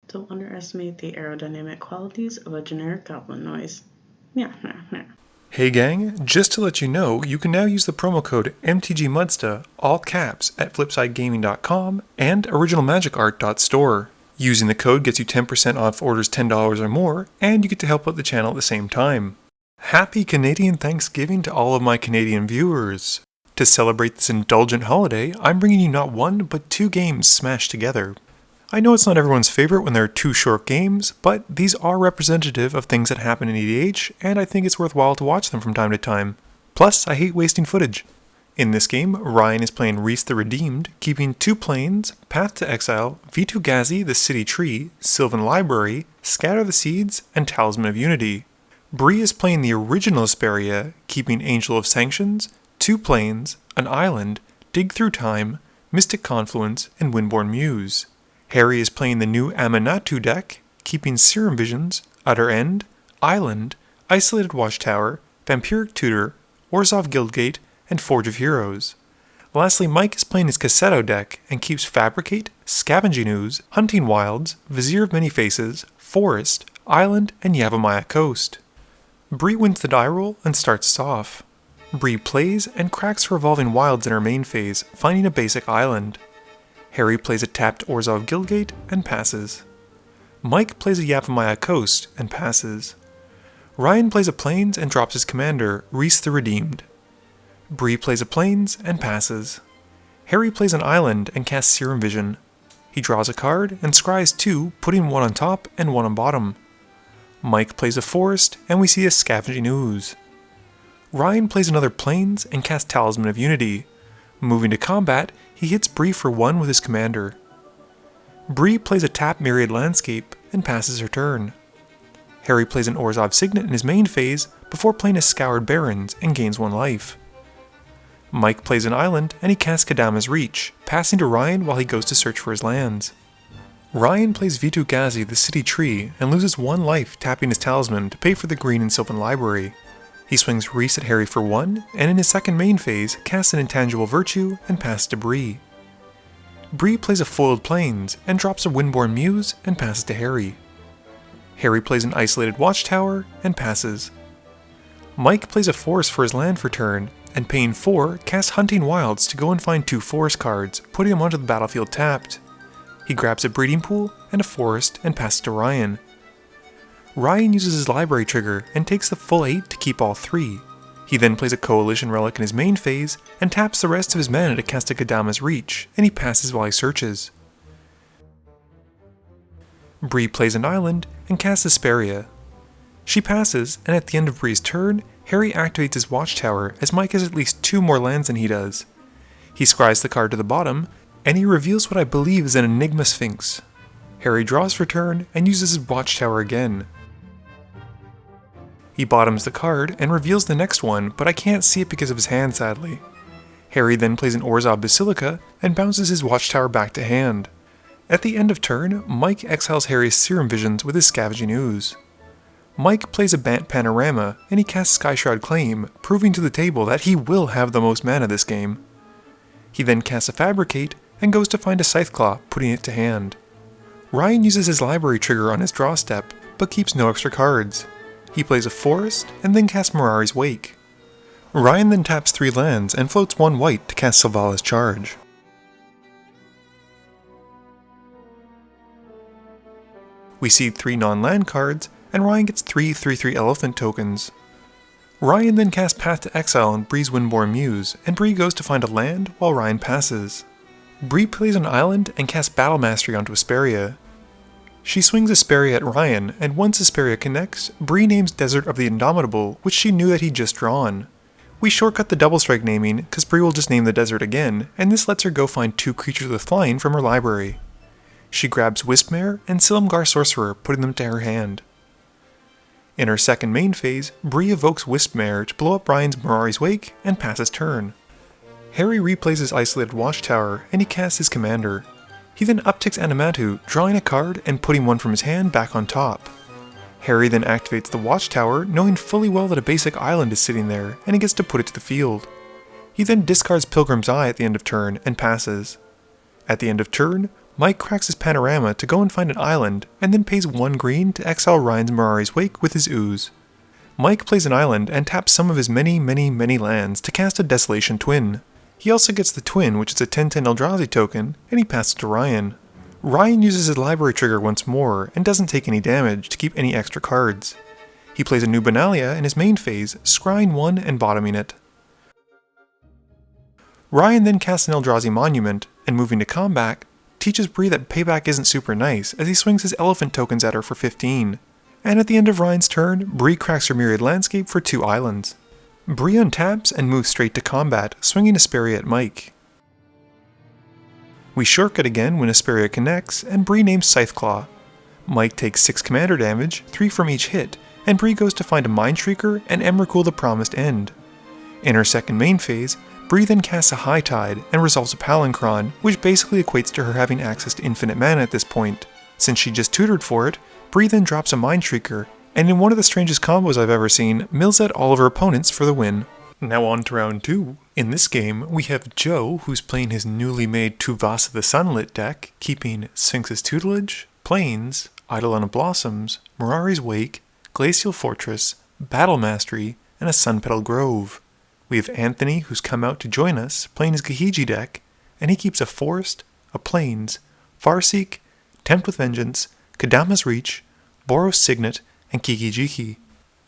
Don't underestimate the aerodynamic qualities of a generic goblin noise. Yeah. Hey gang, just to let you know, you can now use the promo code MTGMudsta, all caps, at flipsidegaming.com and originalmagicart.store. Using the code gets you 10% off orders $10 or more, and you get to help out the channel at the same time. Happy Canadian Thanksgiving to all of my Canadian viewers. To celebrate this indulgent holiday, I'm bringing you not one, but two games smashed together. I know it's not everyone's favorite when there are two short games, but these are representative of things that happen in EDH, and I think it's worthwhile to watch them from time to time. Plus, I hate wasting footage. In this game, Ryan is playing Rhys the Redeemed, keeping 2 planes, Path to Exile, Gahiji, the City Tree, Sylvan Library, Scatter the Seeds, and Talisman of Unity. Bree is playing the original Isperia, keeping Angel of Sanctions, 2 planes, an island, Dig Through Time, Mystic Confluence, and Windborn Muse. Harry is playing the new Aminatou deck, keeping Serum Visions, Utter End, Island, Isolated Watchtower, Vampiric Tutor, Orzhov Guildgate, and Forge of Heroes. Lastly, Mike is playing his Kaseto deck and keeps Fabricate, Scavenging Ooze, Hunting Wilds, Vizier of Many Faces, Forest, Island, and Yavimaya Coast. Bree wins the die roll and starts us off. Bree plays and cracks Revolving Wilds in her main phase, finding a basic island. Harry plays a tapped Orzhov Guildgate and passes. Mike plays a Yavimaya Coast and passes. Ryan plays a Plains and drops his commander, Rhys the Redeemed. Bree plays a Plains and passes. Harry plays an island and casts Serum Vision. He draws a card and scries 2, putting 1 on top and 1 on bottom. Mike plays a Forest and we see a Scavenging Ooze. Ryan plays another Plains and casts Talisman of Unity. Moving to combat, he hits Bree for 1 with his commander. Bree plays a tapped Myriad Landscape and passes her turn. Harry plays an Orzhov Signet in his main phase before playing a Scoured Barrens and gains 1 life. Mike plays an island and he casts Kadama's Reach, passing to Ryan while he goes to search for his lands. Ryan plays Gahiji, the City Tree, and loses 1 life tapping his talisman to pay for the green in Sylvan Library. He swings Rhys at Harry for 1, and in his second main phase, casts an Intangible Virtue and passes to Bree. Bree plays a Foiled Plains, and drops a Windborn Muse and passes to Harry. Harry plays an Isolated Watchtower and passes. Mike plays a Forest for his land for turn, and paying 4, casts Hunting Wilds to go and find 2 forest cards, putting them onto the battlefield tapped. He grabs a Breeding Pool and a Forest and passes to Ryan. Ryan uses his library trigger and takes the full 8 to keep all 3. He then plays a Coalition Relic in his main phase and taps the rest of his mana to cast a Kadama's Reach, and he passes while he searches. Bree plays an island and casts Isperia. She passes, and at the end of Bree's turn, Harry activates his Watchtower as Mike has at least 2 more lands than he does. He scries the card to the bottom, and he reveals what I believe is an Enigma Sphinx. Harry draws for turn and uses his Watchtower again. He bottoms the card and reveals the next one, but I can't see it because of his hand sadly. Harry then plays an Orzhov Basilica and bounces his Watchtower back to hand. At the end of turn, Mike exiles Harry's Serum Visions with his Scavenging Ooze. Mike plays a Bant Panorama and he casts Skyshroud Claim, proving to the table that he will have the most mana this game. He then casts a Fabricate and goes to find a Scytheclaw, putting it to hand. Ryan uses his library trigger on his draw step, but keeps no extra cards. He plays a Forest, and then casts Mirari's Wake. Ryan then taps 3 lands and floats 1 white to cast Selvalla's Charge. We seed 3 non-land cards, and Ryan gets 3 3/3 Elephant tokens. Ryan then casts Path to Exile on Bree's Windborn Muse, and Bree goes to find a land while Ryan passes. Bree plays an island and casts Battle Mastery onto Isperia. She swings Isperia at Ryan, and once Isperia connects, Bree names Desert of the Indomitable, which she knew that he'd just drawn. We shortcut the double strike naming, because Bree will just name the desert again, and this lets her go find 2 creatures with flying from her library. She grabs Wispmare and Silumgar Sorcerer, putting them to her hand. In her second main phase, Bree evokes Wispmare to blow up Ryan's Mirari's Wake and passes turn. Harry replays his Isolated Watchtower, and he casts his commander. He then upticks Aminatou, drawing a card and putting 1 from his hand back on top. Harry then activates the Watchtower, knowing fully well that a basic island is sitting there, and he gets to put it to the field. He then discards Pilgrim's Eye at the end of turn and passes. At the end of turn, Mike cracks his panorama to go and find an island, and then pays 1 green to exile Ryan's Mirari's Wake with his ooze. Mike plays an island and taps some of his many lands to cast a Desolation Twin. He also gets the Twin, which is a 10/10 Eldrazi token, and he passes to Ryan. Ryan uses his library trigger once more and doesn't take any damage to keep any extra cards. He plays a new Benalia in his main phase, scrying 1 and bottoming it. Ryan then casts an Eldrazi Monument, and moving to combat, teaches Bree that payback isn't super nice as he swings his elephant tokens at her for 15. And at the end of Ryan's turn, Bree cracks her Myriad Landscape for 2 islands. Bree untaps and moves straight to combat, swinging Isperia at Mike. We shortcut again when Isperia connects, and Bree names Scytheclaw. Mike takes 6 commander damage, 3 from each hit, and Bree goes to find a Mindshrieker and Emrakul the Promised End. In her second main phase, Bree then casts a High Tide and resolves a Palinchron, which basically equates to her having access to infinite mana at this point. Since she just tutored for it, Bree then drops a Mindshrieker, and in one of the strangest combos I've ever seen, mills at all of her opponents for the win. Now on to round 2. In this game, we have Joe, who's playing his newly made Tuvasa the Sunlit deck, keeping Sphinx's Tutelage, Plains, Eidolon Blossoms, Mirari's Wake, Glacial Fortress, Battle Mastery, and a Sunpetal Grove. We have Anthony, who's come out to join us, playing his Gahiji deck, and he keeps a Forest, a Plains, Farseek, Tempt with Vengeance, Kadama's Reach, Boros Signet, and Kiki-Jiki.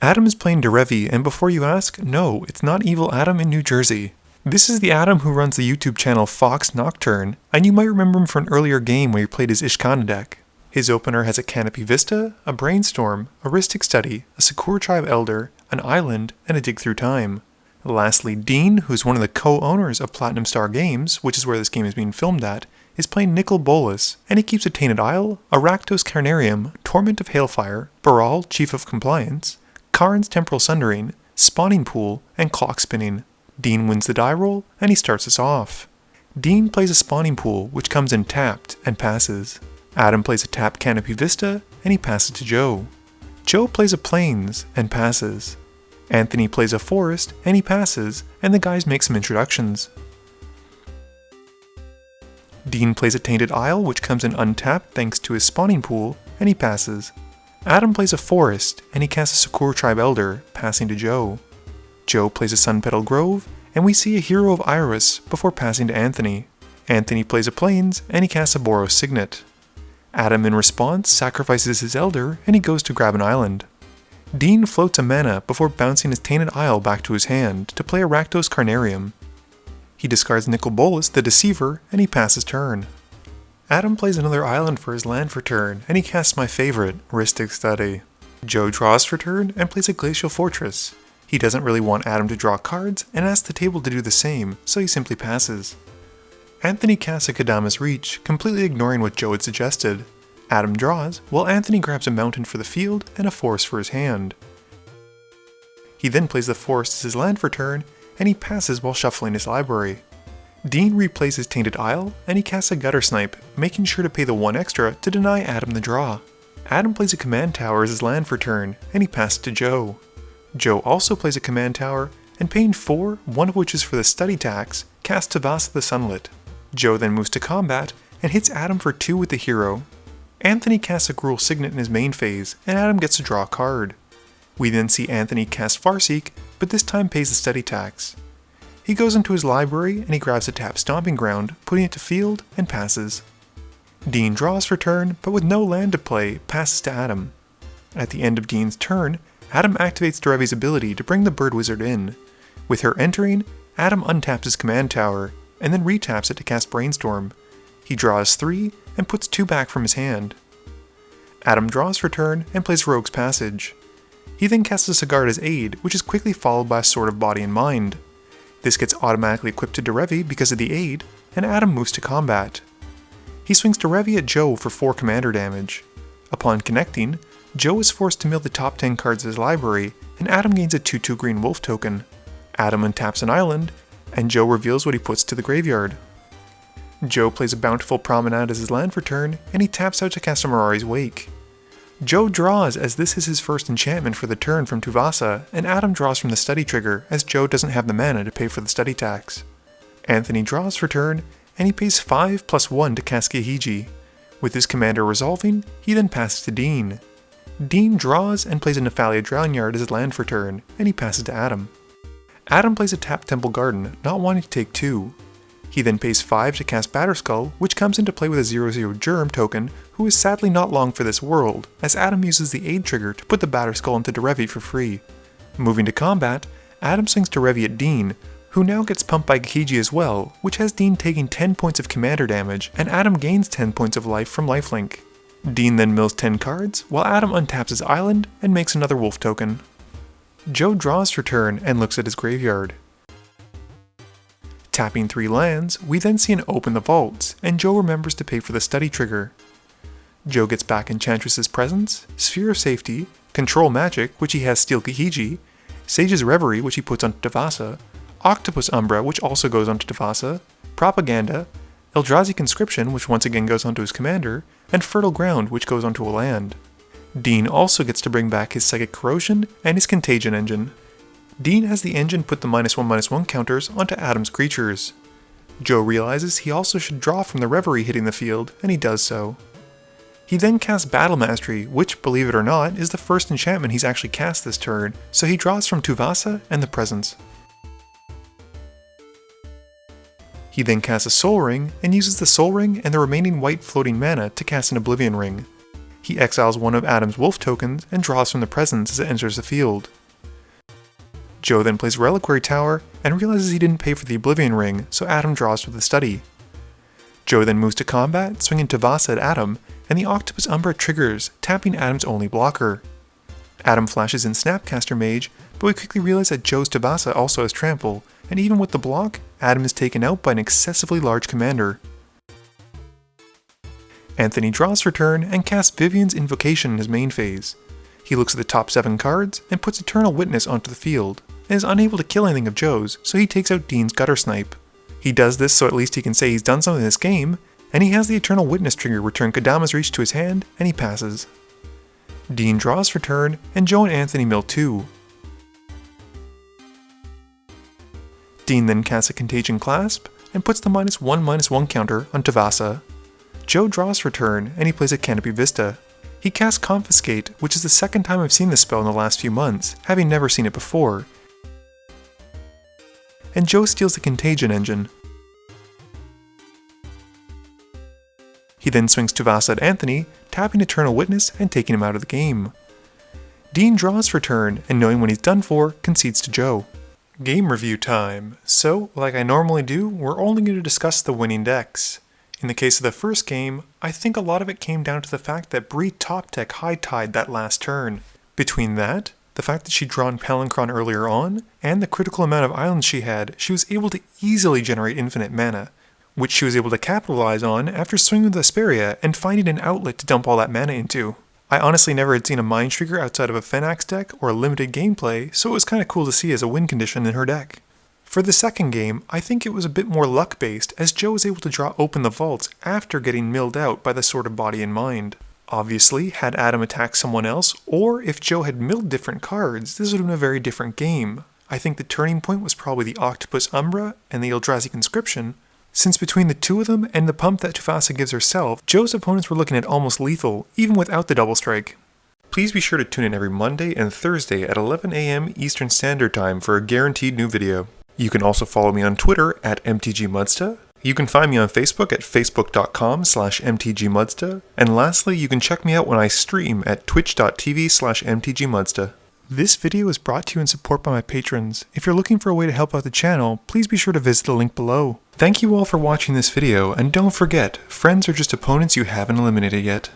Adam is playing Derevi, and before you ask, no, it's not Evil Adam in New Jersey. This is the Adam who runs the YouTube channel Fox Nocturne, and you might remember him from an earlier game where he played his Ishkana deck. His opener has a Canopy Vista, a Brainstorm, a Rhystic Study, a Sakura Tribe Elder, an Island, and a Dig Through Time. Lastly, Dean, who's one of the co-owners of Platinum Star Games, which is where this game is being filmed at, is playing Nicol Bolas, and he keeps a Tainted Isle, a Rakdos Carnarium, Torment of Hailfire, Baral, Chief of Compliance, Karin's Temporal Sundering, Spawning Pool, and Clock Spinning. Dean wins the die roll, and he starts us off. Dean plays a Spawning Pool, which comes in tapped, and passes. Adam plays a tapped Canopy Vista, and he passes to Joe. Joe plays a Plains, and passes. Anthony plays a Forest, and he passes, and the guys make some introductions. Dean plays a Tainted Isle, which comes in untapped thanks to his Spawning Pool, and he passes. Adam plays a Forest, and he casts a Sakura Tribe Elder, passing to Joe. Joe plays a Sunpetal Grove, and we see a Hero of Iris before passing to Anthony. Anthony plays a Plains, and he casts a Boros Signet. Adam in response sacrifices his Elder, and he goes to grab an island. Dean floats a mana before bouncing his Tainted Isle back to his hand to play a Rakdos Carnarium. He discards Nicol Bolas the Deceiver, and he passes turn. Adam plays another island for his land for turn, and he casts my favorite, Rhystic Study. Joe draws for turn and plays a Glacial Fortress. He doesn't really want Adam to draw cards, and asks the table to do the same, so he simply passes. Anthony casts a Kadama's Reach, completely ignoring what Joe had suggested. Adam draws, while Anthony grabs a mountain for the field and a forest for his hand. He then plays the forest as his land for turn, and he passes while shuffling his library. Dean replays his Tainted Isle, and he casts a Gutter Snipe, making sure to pay the 1 extra to deny Adam the draw. Adam plays a Command Tower as his land for turn, and he passes to Joe. Joe also plays a Command Tower, and paying 4, one of which is for the Study tax, casts Tuvasa the Sunlit. Joe then moves to combat, and hits Adam for 2 with the hero. Anthony casts a Gruul Signet in his main phase, and Adam gets to draw a card. We then see Anthony cast Farseek, but this time pays the Study tax. He goes into his library and he grabs a tapped Stomping Ground, putting it to field, and passes. Dean draws for turn, but with no land to play, passes to Adam. At the end of Dean's turn, Adam activates Derevi's ability to bring the Bird Wizard in. With her entering, Adam untaps his Command Tower, and then retaps it to cast Brainstorm. He draws 3, and puts 2 back from his hand. Adam draws for turn, and plays Rogue's Passage. He then casts a Sigarda's Aid, which is quickly followed by a Sword of Body and Mind. This gets automatically equipped to Derevi because of the aid, and Adam moves to combat. He swings Derevi at Joe for 4 commander damage. Upon connecting, Joe is forced to mill the top 10 cards of his library, and Adam gains a 2/2 green wolf token. Adam untaps an island, and Joe reveals what he puts to the graveyard. Joe plays a Bountiful Promenade as his land for turn, and he taps out to cast a Mirari's Wake. Joe draws as this is his first enchantment for the turn from Tuvasa, and Adam draws from the Study trigger as Joe doesn't have the mana to pay for the Study tax. Anthony draws for turn, and he pays 5 + 1 to cast Gahiji. With his commander resolving, he then passes to Dean. Dean draws and plays a Nephalia Drownyard as his land for turn, and he passes to Adam. Adam plays a tapped Temple Garden, not wanting to take 2. He then pays 5 to cast Batterskull, which comes into play with a 0/0 Germ token, who is sadly not long for this world, as Adam uses the aid trigger to put the Batterskull into Derevi for free. Moving to combat, Adam swings Derevi at Dean, who now gets pumped by Gahiji as well, which has Dean taking 10 points of commander damage, and Adam gains 10 points of life from lifelink. Dean then mills 10 cards, while Adam untaps his island and makes another wolf token. Joe draws for turn and looks at his graveyard. Tapping 3 lands, we then see an Open the Vaults, and Joe remembers to pay for the study trigger. Joe gets back Enchantress's Presence, Sphere of Safety, Control Magic, which he has steal Gahiji, Sage's Reverie, which he puts onto Tuvasa, Octopus Umbra, which also goes onto Tuvasa, Propaganda, Eldrazi Conscription, which once again goes onto his commander, and Fertile Ground, which goes onto a land. Dean also gets to bring back his Psychic Corrosion and his Contagion engine. Dean has the engine put the -1/-1 counters onto Adam's creatures. Joe realizes he also should draw from the Reverie hitting the field, and he does so. He then casts Battle Mastery, which, believe it or not, is the first enchantment he's actually cast this turn, so he draws from Tuvasa and the Presence. He then casts a Soul Ring, and uses the Soul Ring and the remaining white floating mana to cast an Oblivion Ring. He exiles one of Adam's Wolf tokens and draws from the Presence as it enters the field. Joe then plays Reliquary Tower and realizes he didn't pay for the Oblivion Ring, so Adam draws for the study. Joe then moves to combat, swinging Tuvasa at Adam, and the Octopus Umbra triggers, tapping Adam's only blocker. Adam flashes in Snapcaster Mage, but we quickly realize that Joe's Tuvasa also has Trample, and even with the block, Adam is taken out by an excessively large commander. Anthony draws for turn and casts Vivian's Invocation in his main phase. He looks at the top 7 cards and puts Eternal Witness onto the field, and is unable to kill anything of Joe's, so he takes out Dean's Gutter Snipe. He does this so at least he can say he's done something in this game, and he has the Eternal Witness trigger return Kodama's Reach to his hand, and he passes. Dean draws for turn, and Joe and Anthony mill 2. Dean then casts a Contagion Clasp, and puts the -1/-1 counter on Tuvasa. Joe draws for turn, and he plays a Canopy Vista. He casts Confiscate, which is the second time I've seen this spell in the last few months, having never seen it before. And Joe steals the Contagion engine. He then swings Tuvasa at Anthony, tapping Eternal Witness and taking him out of the game. Dean draws for turn, and knowing when he's done for, concedes to Joe. Game review time. So, like I normally do, we're only going to discuss the winning decks. In the case of the first game, I think a lot of it came down to the fact that Bree top deck high tied that last turn. Between that, the fact that she'd drawn Palinchron earlier on, and the critical amount of islands she had, she was able to easily generate infinite mana, which she was able to capitalize on after swinging with Isperia and finding an outlet to dump all that mana into. I honestly never had seen a Mind Trigger outside of a Phenax deck or a limited gameplay, so it was kinda cool to see as a win condition in her deck. For the second game, I think it was a bit more luck-based, as Joe was able to draw Open the Vaults after getting milled out by the Sword of Body and Mind. Obviously, had Adam attacked someone else, or if Joe had milled different cards, this would have been a very different game. I think the turning point was probably the Octopus Umbra and the Eldrazi Conscription, since between the two of them and the pump that Tuvasa gives herself, Joe's opponents were looking at almost lethal, even without the double strike. Please be sure to tune in every Monday and Thursday at 11 AM Eastern Standard Time for a guaranteed new video. You can also follow me on Twitter at MTGMudsta. You can find me on Facebook at facebook.com/MTGMudsta. And lastly, you can check me out when I stream at twitch.tv/MTGMudsta. This video is brought to you in support by my patrons. If you're looking for a way to help out the channel, please be sure to visit the link below. Thank you all for watching this video, and don't forget, friends are just opponents you haven't eliminated yet.